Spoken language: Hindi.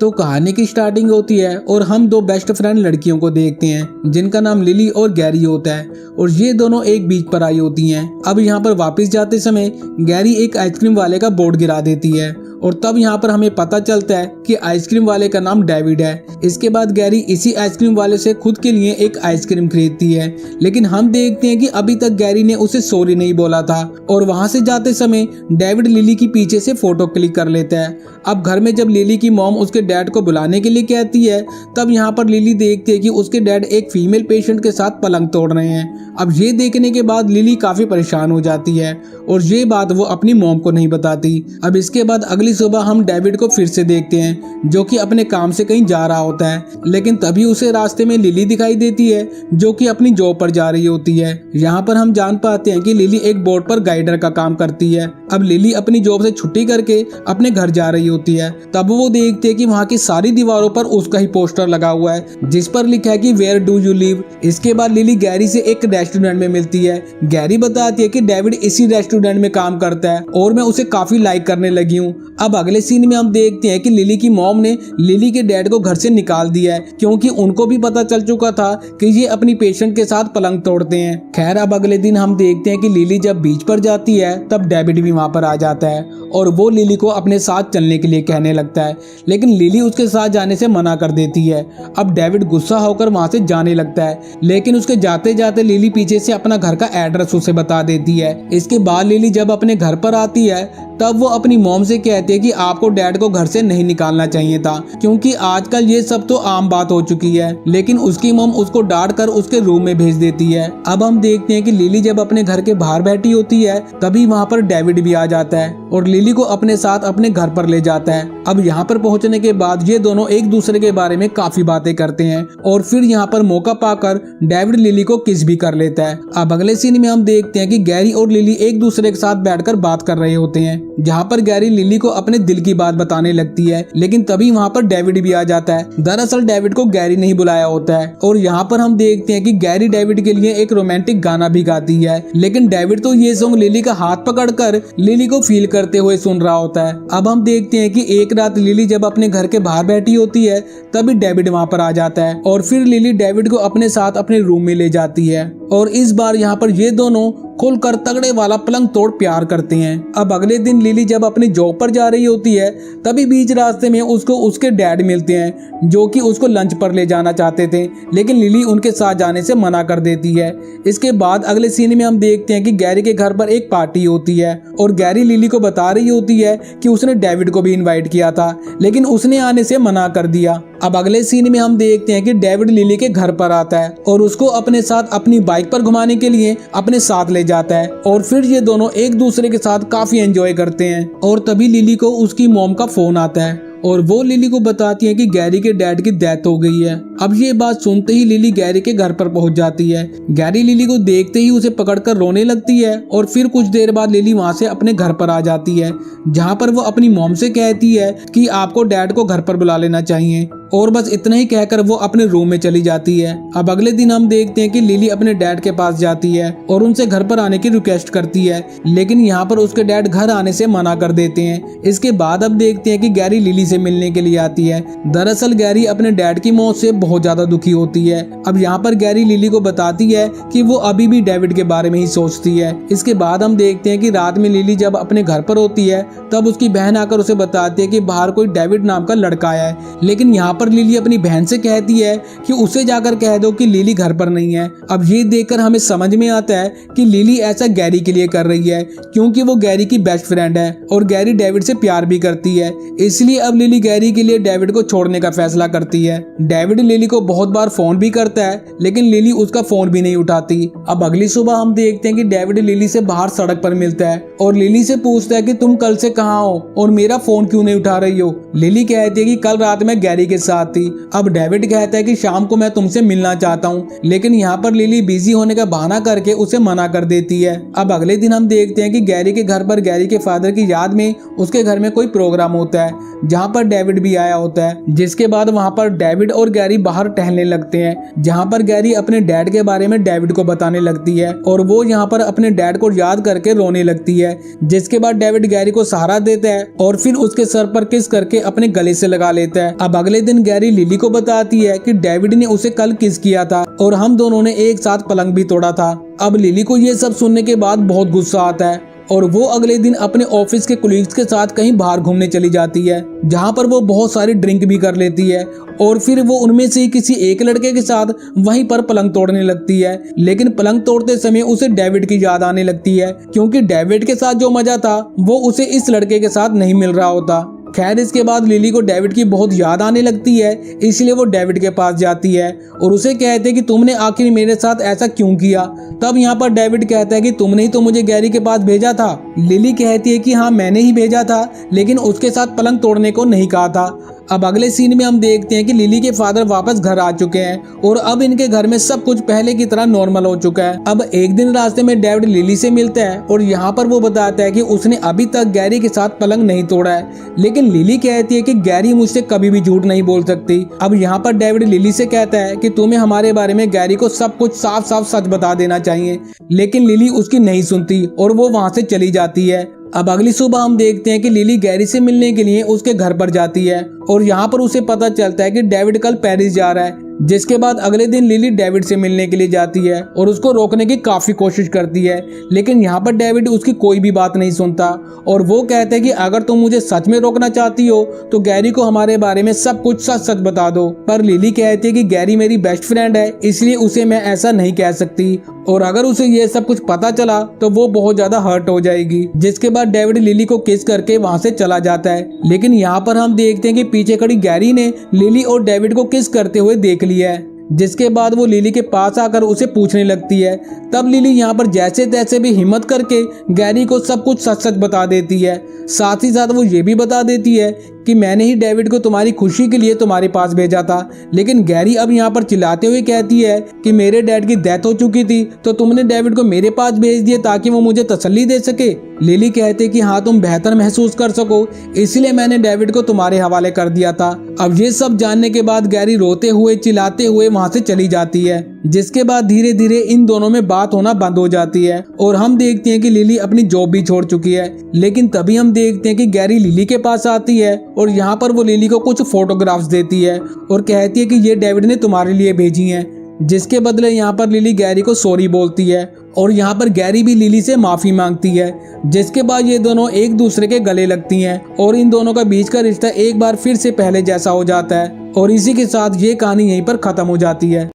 तो कहानी की स्टार्टिंग होती है और हम दो बेस्ट फ्रेंड लड़कियों को देखते हैं जिनका नाम लिली और गैरी होता है और ये दोनों एक बीच पर आई होती हैं। अब यहाँ पर वापस जाते समय गैरी एक आइसक्रीम वाले का बोर्ड गिरा देती है और तब यहाँ पर हमें पता चलता है कि आइसक्रीम वाले का नाम डेविड है। इसके बाद गैरी इसी आइसक्रीम वाले से खुद के लिए एक आइसक्रीम खरीदती है, लेकिन हम देखते हैं कि अभी तक गैरी ने उसे सॉरी नहीं बोला था और वहां से जाते समय डेविड लिली की पीछे से फोटो क्लिक कर लेता है। अब घर में जब लिली की मॉम उसके डैड को बुलाने के लिए कहती है तब यहाँ पर लिली देखती है कि उसके डैड एक फीमेल पेशेंट के साथ पलंग तोड़ रहे हैं। अब ये देखने के बाद लिली काफी परेशान हो जाती है और ये बात वो अपनी मॉम को नहीं बताती। अब इसके बाद अगली सुबह हम डेविड को फिर से देखते हैं जो कि अपने काम से कहीं जा रहा होता है, लेकिन तभी उसे रास्ते में लिली दिखाई देती है जो कि अपनी जॉब पर जा रही होती है। यहाँ पर हम जान पाते हैं कि लिली एक बोट पर गाइडर का काम करती है। अब लिली अपनी जॉब से छुट्टी करके अपने घर जा रही होती है, तब वो देखते हैं कि वहाँ की सारी दीवारों पर उसका ही पोस्टर लगा हुआ है जिस पर लिखा है कि वेयर डू यू लिव। इसके बाद लिली गैरी से एक रेस्टोरेंट में मिलती है। गैरी बताती है कि डेविड इसी रेस्टोरेंट में काम करता है और मैं उसे काफी लाइक करने लगी हूँ। अब अगले सीन में हम देखते हैं कि लिली की मॉम ने लिली के डैड को घर से निकाल दिया है क्योंकि उनको भी पता चल चुका था कि ये अपनी पेशेंट के साथ पलंग तोड़ते हैं। खैर अब अगले दिन हम देखते हैं कि लिली जब बीच पर जाती है तब डेविड भी वहां पर आ जाता है और वो लिली को अपने साथ चलने के लिए कहने लगता है, लेकिन लिली उसके साथ जाने से मना कर देती है। अब डेविड गुस्सा होकर वहां से जाने लगता है, लेकिन उसके जाते जाते लिली पीछे से अपना घर का एड्रेस उसे बता देती है। इसके बाद लिली जब अपने घर पर आती है तब वो अपनी मॉम से कहती है कि आपको डैड को घर से नहीं निकालना चाहिए था क्योंकि आजकल ये सब तो आम बात हो चुकी है, लेकिन उसकी मॉम उसको डांट कर उसके रूम में भेज देती है। अब हम देखते हैं कि लिली जब अपने घर के बाहर बैठी होती है तभी वहाँ पर डेविड भी आ जाता है और लिली को अपने साथ अपने घर पर ले जाता है। अब यहाँ पर पहुँचने के बाद ये दोनों एक दूसरे के बारे में काफी बातें करते हैं और फिर यहाँ पर मौका पाकर डेविड लिली को किस भी कर लेता है। अब अगले सीन में हम देखते हैं कि गैरी और लिली एक दूसरे के साथ बैठकर बात कर रहे होते हैं, जहाँ पर गैरी लिली को अपने दिल की बात बताने लगती है, लेकिन तभी वहाँ पर डेविड भी आ जाता है। दरअसल डेविड को गैरी नहीं बुलाया होता है और यहाँ पर हम देखते हैं कि गैरी डेविड के लिए एक रोमांटिक गाना भी गाती है, लेकिन डेविड तो ये सॉन्ग लिली का हाथ पकड़कर लिली को फील करते हुए सुन रहा होता है। अब हम देखते हैं कि एक रात लिली जब अपने घर के बाहर बैठी होती है तभी डेविड वहाँ पर आ जाता है और फिर लिली डेविड को अपने साथ अपने रूम में ले जाती है और इस बार यहाँ पर ये दोनों खुलकर तगड़े वाला पलंग तोड़ प्यार करते हैं। अब अगले दिन लिली जब अपनी जॉब पर जा रही होती है तभी बीच रास्ते में उसको उसके डैड मिलते हैं जो कि उसको लंच पर ले जाना चाहते थे, लेकिन लिली उनके साथ जाने से मना कर देती है। इसके बाद अगले सीन में हम देखते हैं कि गैरी के घर पर एक पार्टी होती है और गैरी लिली को बता रही होती है कि उसने डेविड को भी इन्वाइट किया था, लेकिन उसने आने से मना कर दिया। अब अगले सीन में हम देखते हैं कि डेविड लिली के घर पर आता है और उसको अपने साथ अपनी बाइक पर घुमाने के लिए अपने साथ ले जाता है और फिर ये दोनों एक दूसरे के साथ काफी एंजॉय करते हैं और तभी लिली को उसकी मॉम का फोन आता है और वो लिली को बताती है कि गैरी के डैड की डेथ हो गई है। अब ये बात सुनते ही लिली गैरी के घर पर पहुंच जाती है। गैरी लिली को देखते ही उसे पकड़कर रोने लगती है और फिर कुछ देर बाद लिली वहां से अपने घर पर आ जाती है, जहां पर वो अपनी मॉम से कहती है कि आपको डैड को घर पर बुला लेना चाहिए और बस इतना ही कहकर वो अपने रूम में चली जाती है। अब अगले दिन हम देखते हैं कि लिली अपने डैड के पास जाती है और उनसे घर पर आने की रिक्वेस्ट करती है, लेकिन यहाँ पर उसके डैड घर आने से मना कर देते हैं। इसके बाद अब देखते हैं कि गैरी लिली से मिलने के लिए आती है। दरअसल गैरी अपने डैड की मौत से बहुत ज्यादा दुखी होती है। अब यहाँ पर गैरी लिली को बताती है कि वो अभी भी डेविड के बारे में ही सोचती है। इसके बाद हम देखते हैं कि रात में लिली जब अपने घर पर होती है तब उसकी बहन आकर उसे बताती है कि बाहर कोई डेविड नाम का लड़का आया है, लेकिन यहाँ पर लिली अपनी बहन से कहती है कि उसे जाकर कह दो कि लिली घर पर नहीं है। अब ये देखकर हमें समझ में आता है कि लिली ऐसा गैरी के लिए कर रही है क्योंकि वो गैरी की बेस्ट फ्रेंड है और गैरी डेविड से प्यार भी करती है, इसलिए अब लिली गैरी के लिए डेविड को छोड़ने का फैसला करती है। डेविड लिली को बहुत बार फोन भी करता है, लेकिन लिली उसका फोन भी नहीं उठाती। अब अगली सुबह हम देखते हैं कि डेविड लिली से बाहर सड़क पर मिलता है और लिली से पूछता है कि तुम कल से कहाँ हो और मेरा फोन क्यों नहीं उठा रही हो। लिली कहती है कि कल रात मैं गैरी के साथ साथ थी। अब डेविड कहता है कि शाम को मैं तुमसे मिलना चाहता हूँ, लेकिन यहाँ पर लिली बिजी होने का बहाना करके उसे मना कर देती है। अब अगले दिन हम देखते हैं कि गैरी के घर पर गैरी के फादर की याद में उसके घर में कोई प्रोग्राम होता है जहाँ पर डेविड भी आया होता है। जिसके बाद वहाँ पर डेविड और गैरी बाहर टहलने लगते हैं, जहाँ पर गैरी अपने डैड के बारे में डेविड को बताने लगती है और वो यहाँ पर अपने डैड को याद करके रोने लगती है। जिसके बाद डेविड गैरी को सहारा देता है और फिर उसके सर पर किस करके अपने गले से लगा लेता है। अब अगले दिन गैरी लिली को बताती है कि डेविड ने उसे कल किस किया था और हम दोनों ने एक साथ पलंग भी तोड़ा था। अब लिली को ये सब सुनने के बाद बहुत गुस्सा आता है और वो अगले दिन अपने ऑफिस के कोलीग्स के साथ कहीं बाहर घूमने चली जाती है, जहाँ पर वो बहुत सारी ड्रिंक भी कर लेती है और फिर वो उनमें से किसी एक लड़के के साथ वहीं पर पलंग तोड़ने लगती है। लेकिन पलंग तोड़ते समय उसे डेविड की याद आने लगती है, क्योंकि डेविड के साथ जो मजा था वो उसे इस लड़के के साथ नहीं मिल रहा होता। खैर इसके बाद लिली को डेविड की बहुत याद आने लगती है, इसलिए वो डेविड के पास जाती है और उसे कहते हैं कि तुमने आखिर मेरे साथ ऐसा क्यों किया। तब यहाँ पर डेविड कहता है कि तुमने ही तो मुझे गैरी के पास भेजा था। लिली कहती है कि हाँ मैंने ही भेजा था, लेकिन उसके साथ पलंग तोड़ने को नहीं कहा था। अब अगले सीन में हम देखते हैं कि लिली के फादर वापस घर आ चुके हैं और अब इनके घर में सब कुछ पहले की तरह नॉर्मल हो चुका है। अब एक दिन रास्ते में डेविड लिली से मिलता है और यहाँ पर वो बताता है कि उसने अभी तक गैरी के साथ पलंग नहीं तोड़ा है, लेकिन लिली कहती है कि गैरी मुझसे कभी भी झूठ नहीं बोल सकती। अब यहाँ पर डेविड लिली से कहता है कि तुम्हें हमारे बारे में गैरी को सब कुछ साफ साफ सच बता देना चाहिए, लेकिन लिली उसकी नहीं सुनती और वो वहाँ से चली जाती है। अब अगली सुबह हम देखते हैं कि लिली गैरी से मिलने के लिए उसके घर पर जाती है और यहाँ पर उसे पता चलता है कि डेविड कल पेरिस जा रहा है। जिसके बाद अगले दिन लिली डेविड से मिलने के लिए जाती है और उसको रोकने की काफी कोशिश करती है, लेकिन यहाँ पर डेविड उसकी कोई भी बात नहीं सुनता और वो कहते हैं कि अगर तुम मुझे सच में रोकना चाहती हो तो गैरी को हमारे बारे में सब कुछ सच सच बता दो। पर लिली कहती है कि गैरी मेरी बेस्ट फ्रेंड है, इसलिए उसे मैं ऐसा नहीं कह सकती और अगर उसे ये सब कुछ पता चला तो वो बहुत ज्यादा हर्ट हो जाएगी। जिसके बाद डेविड लिली को किस करके वहाँ से चला जाता है, लेकिन यहाँ पर हम देखते हैं कि पीछे खड़ी गैरी ने लिली और डेविड को किस करते हुए देख लिया है। जिसके बाद वो लिली के पास आकर उसे पूछने लगती है। तब लिली यहाँ पर जैसे तैसे भी हिम्मत करके गैरी को सब कुछ सच सच बता देती है। साथ ही साथ वो ये भी बता देती है कि मैंने ही डेविड को तुम्हारी खुशी के लिए तुम्हारे पास भेजा था। लेकिन गैरी अब यहाँ पर चिल्लाते हुए कहती है कि मेरे डैड की डेथ हो चुकी थी तो तुमने डेविड को मेरे पास भेज दिया ताकि वो मुझे तसल्ली दे सके। लिली कहते कि हाँ तुम बेहतर महसूस कर सको, इसलिए मैंने डेविड को तुम्हारे हवाले कर दिया था। अब ये सब जानने के बाद गैरी रोते हुए चिल्लाते हुए वहाँ से चली जाती है। जिसके बाद धीरे धीरे इन दोनों में बात होना बंद हो जाती है और हम देखते हैं कि लिली अपनी जॉब भी छोड़ चुकी है। लेकिन तभी हम देखते हैं कि गैरी लिली के पास आती है और यहाँ पर वो लिली को कुछ फोटोग्राफ्स देती है और कहती है कि ये डेविड ने तुम्हारे लिए भेजी हैं। जिसके बदले यहाँ पर लिली गैरी को सॉरी बोलती है और यहाँ पर गैरी भी लिली से माफी मांगती है। जिसके बाद ये दोनों एक दूसरे के गले लगती हैं और इन दोनों का बीच का रिश्ता एक बार फिर से पहले जैसा हो जाता है और इसी के साथ ये कहानी यहीं पर खत्म हो जाती है।